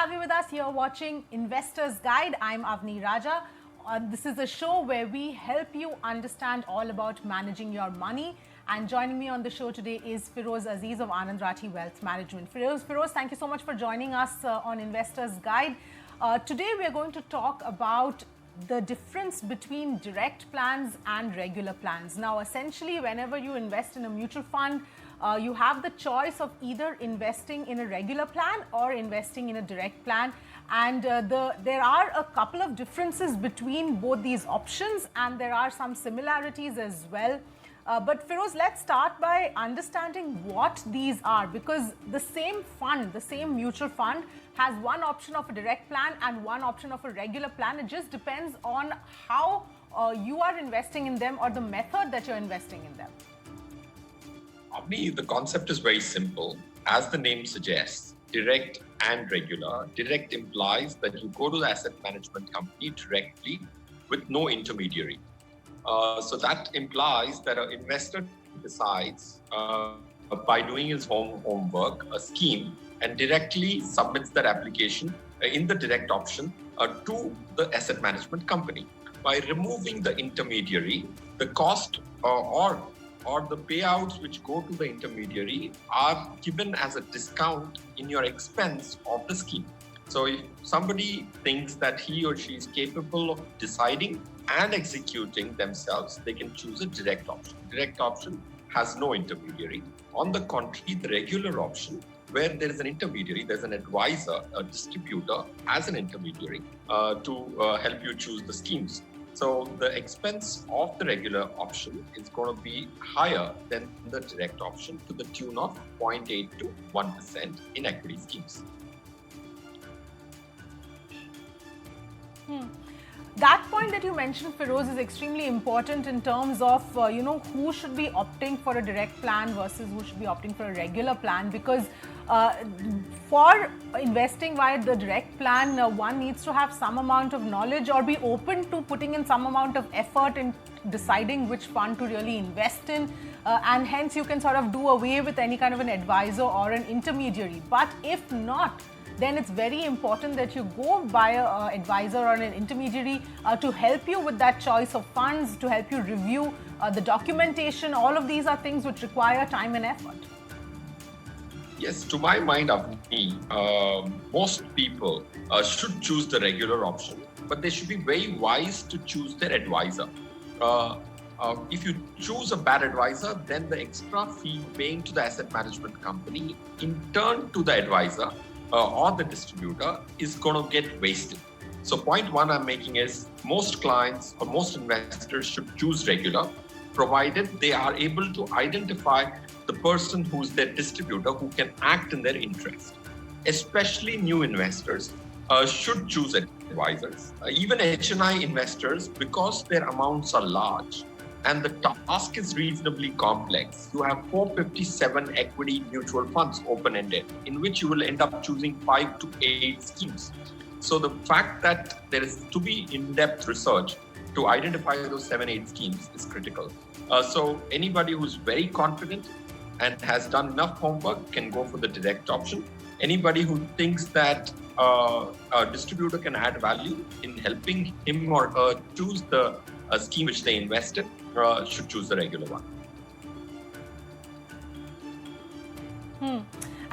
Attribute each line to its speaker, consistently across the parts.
Speaker 1: have you with us here watching Investor's Guide. I'm Avni Raja. This is a show where we help you understand all about managing your money. And joining me on the show today is Feroz Aziz of Anand Rathi Wealth Management. Feroz, thank you so much for joining us on Investor's Guide. Today we are going to talk about the difference between direct plans and regular plans. Now, essentially, whenever you invest in a mutual fund, you have the choice of either investing in a regular plan or investing in a direct plan. And there are a couple of differences between both these options, and there are some similarities as well. But Feroz, let's start by understanding what these are, because the same fund, the same mutual fund has one option of a direct plan and one option of a regular plan. It just depends on how you are investing in them or the method that you're investing in them.
Speaker 2: The concept is very simple. As the name suggests, direct and regular. Direct implies that you go to the asset management company directly with no intermediary. So that implies that an investor decides by doing his homework, a scheme, and directly submits that application in the direct option to the asset management company. By removing the intermediary, the cost or the payouts which go to the intermediary are given as a discount in your expense of the scheme. So if somebody thinks that he or she is capable of deciding and executing themselves, they can choose a direct option. Direct option has no intermediary. On the contrary, the regular option, where there is an intermediary, there's an advisor, a distributor as an intermediary to help you choose the schemes. So the expense of the regular option is going to be higher than the direct option to the tune of 0.8 to 1% in equity schemes.
Speaker 1: That point that you mentioned, Feroz, is extremely important in terms of, who should be opting for a direct plan versus who should be opting for a regular plan, because for investing via the direct plan, one needs to have some amount of knowledge or be open to putting in some amount of effort in deciding which fund to really invest in. And hence you can sort of do away with any kind of an advisor or an intermediary. But if not, then it's very important that you go by an advisor or an intermediary to help you with that choice of funds, to help you review the documentation. All of these are things which require time and effort.
Speaker 2: Yes, to my mind, most people should choose the regular option, but they should be very wise to choose their advisor. If you choose a bad advisor, then the extra fee paying to the asset management company in turn to the advisor or the distributor is going to get wasted. So point one I'm making is most clients or most investors should choose regular, provided they are able to identify the person who's their distributor who can act in their interest. Especially new investors should choose advisors. Even HNI investors, because their amounts are large and the task is reasonably complex, you have 457 equity mutual funds open-ended, in which you will end up choosing 5 to 8 schemes. So the fact that there is to be in-depth research to identify those 7-8 schemes is critical. So anybody who's very confident and has done enough homework can go for the direct option. Anybody who thinks that a distributor can add value in helping him or her choose the scheme which they invested should choose the regular one.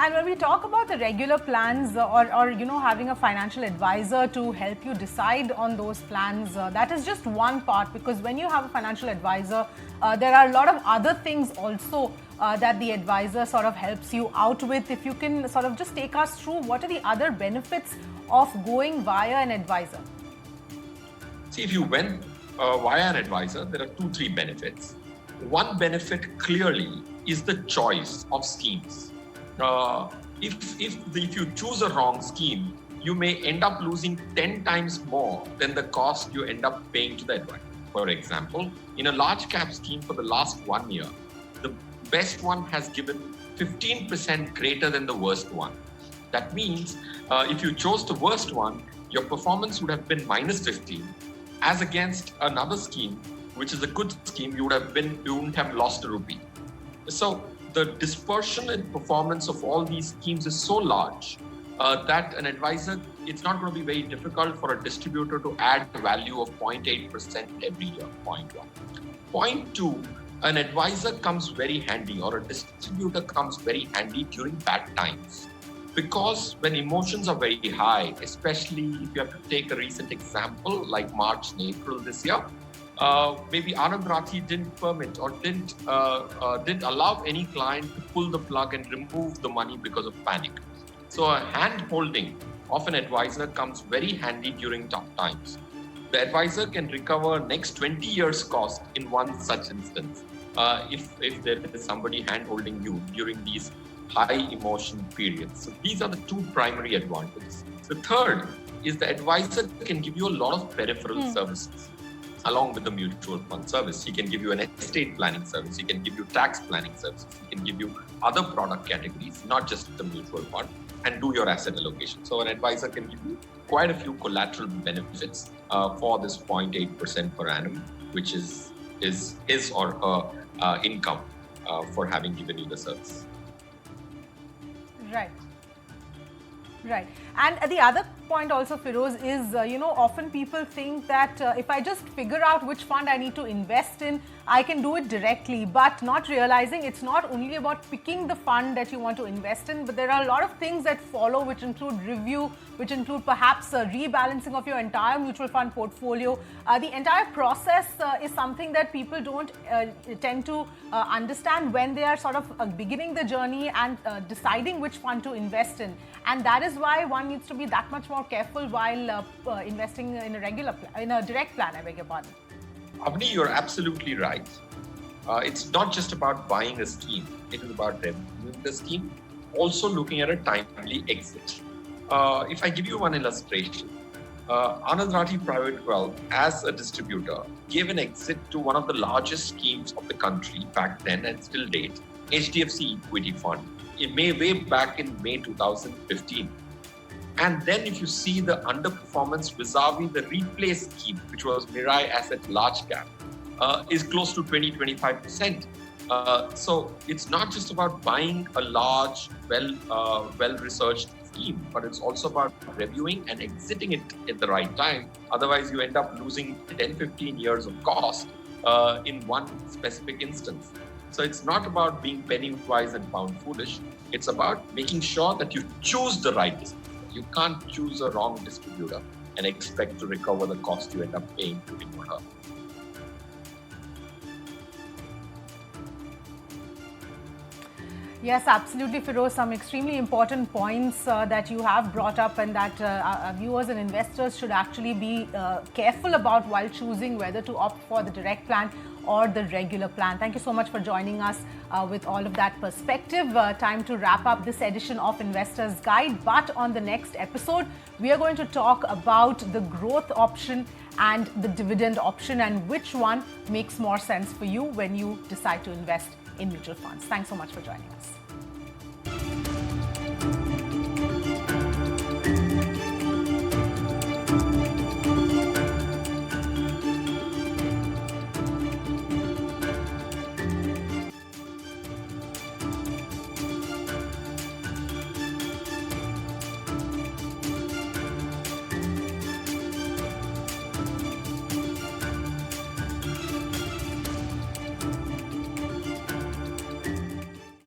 Speaker 1: And when we talk about the regular plans or having a financial advisor to help you decide on those plans, that is just one part, because when you have a financial advisor, there are a lot of other things also that the advisor sort of helps you out with. If you can sort of just take us through what are the other benefits of going via an advisor?
Speaker 2: See, if you went via an advisor, there are 2-3 benefits. One benefit clearly is the choice of schemes. If you choose a wrong scheme, you may end up losing 10 times more than the cost you end up paying to the advisor. For example, in a large cap scheme for the last 1 year, the best one has given 15% greater than the worst one. That means if you chose the worst one, your performance would have been minus 15, as against another scheme, which is a good scheme, you wouldn't have lost a rupee. So the dispersion in performance of all these schemes is so large that an advisor, it's not going to be very difficult for a distributor to add value of 0.8% every year, point one. Point two, an advisor comes very handy, or a distributor comes very handy during bad times. Because when emotions are very high, especially if you have to take a recent example like March and April this year, maybe Anand Rathi didn't permit or didn't allow any client to pull the plug and remove the money because of panic. So a hand holding of an advisor comes very handy during tough times. The advisor can recover next 20 years cost in one such instance if there is somebody hand holding you during these high emotion periods. So these are the two primary advantages. The third is the advisor can give you a lot of peripheral services along with the mutual fund service. He can give you an estate planning service. He can give you tax planning services. He can give you other product categories, not just the mutual fund, and do your asset allocation. So an advisor can give you quite a few collateral benefits for this 0.8% per annum, which is his or her income for having given you the service.
Speaker 1: Right. Right. And the other point also, Feroz, is, often people think that if I just figure out which fund I need to invest in, I can do it directly, but not realizing it's not only about picking the fund that you want to invest in, but there are a lot of things that follow, which include review, which include perhaps rebalancing of your entire mutual fund portfolio. The entire process is something that people don't tend to understand when they are sort of beginning the journey and deciding which fund to invest in. And that is why one needs to be that much more careful while investing in a direct plan, I beg your pardon.
Speaker 2: Avni, you're absolutely right. It's not just about buying a scheme. It is about reviewing the scheme, also looking at a timely exit. If I give you one illustration, Anand Rathi Private Wealth, as a distributor, gave an exit to one of the largest schemes of the country back then and still date, HDFC Equity Fund, way back in May 2015. And then if you see the underperformance vis-a-vis the replace scheme, which was Mirae Asset Large Cap, is close to 20-25%. So it's not just about buying a large, well-researched scheme, but it's also about reviewing and exiting it at the right time. Otherwise, you end up losing 10-15 years of cost in one specific instance. So it's not about being penny wise and pound foolish. It's about making sure that you choose the right distributor. You can't choose a wrong distributor and expect to recover the cost you end up paying to him or her.
Speaker 1: Yes, absolutely, Feroz. Some extremely important points that you have brought up, and that our viewers and investors should actually be careful about while choosing whether to opt for the direct plan or the regular plan. Thank you so much for joining us with all of that perspective. Time to wrap up this edition of Investors Guide. But on the next episode, we are going to talk about the growth option and the dividend option, and which one makes more sense for you when you decide to invest in mutual funds. Thanks so much for joining us.